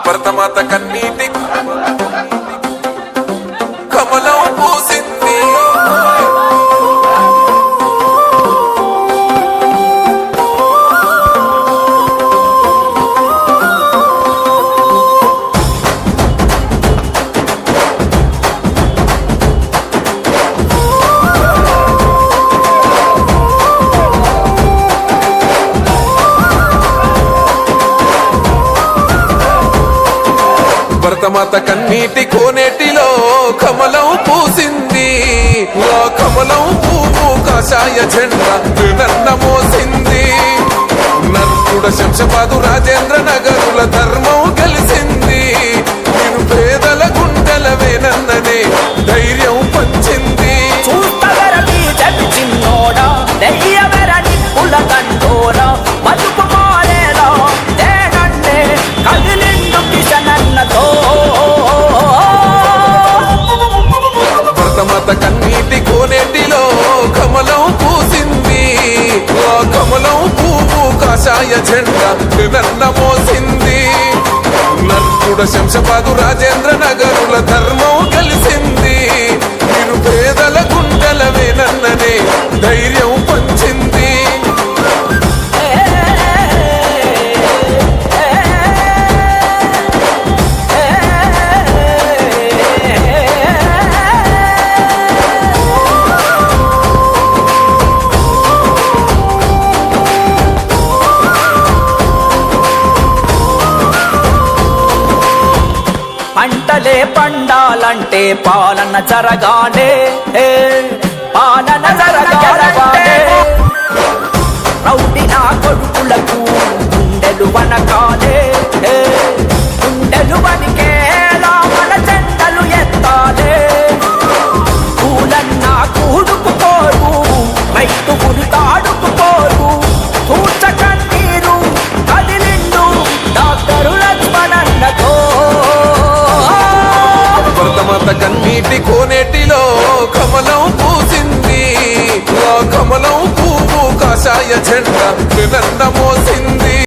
భరతమాత కన్నీటి కమలం పూసింది. భరతమాత కన్నీటి కోనేటిలో కమలం పూసింది. ఆ కమలం పువ్వు కాషాయ జెండా నన్న మోసింది. నర్కుడ శంషాబాదు రాజేంద్ర నగరుల ధర్మం గెలిసింది. నేను పేదల గుండెల వేనన్ననే ధైర్యం పంచింది. భరతమాత కన్నీటి కోనేటిలో కమలం పూసింది. ఆ కమలం పువ్వు కాషాయ జెండా నన్న మోసింది. నర్కుడ శంషాబాదు రాజేంద్ర నగరుల ధర్మం కలిసింది. నేను పేదల గుండెల వేనన్ననే ధైర్యం పంచింది. పంటలే పండాలంటే పాలన జరగాలే, పాలన జరగాలంటే రౌడి నా కొడుకులకు గుండెలు వనకాలే, గుండెలు వనికేలా మన జెండలు ఎత్తాలే. పూలన్నా కూడుకుపోరు, రైతు గురితాడుకుపోరు, కూర్చకన్నీరు కదిలిండు డాక్టరు లక్ష్మణన్నతో. భరతమాత కన్నీటి కోనేటిలో కమలం పూసింది. ఆ కమలం పువ్వు కాషాయ జెండా నన్న మోసింది.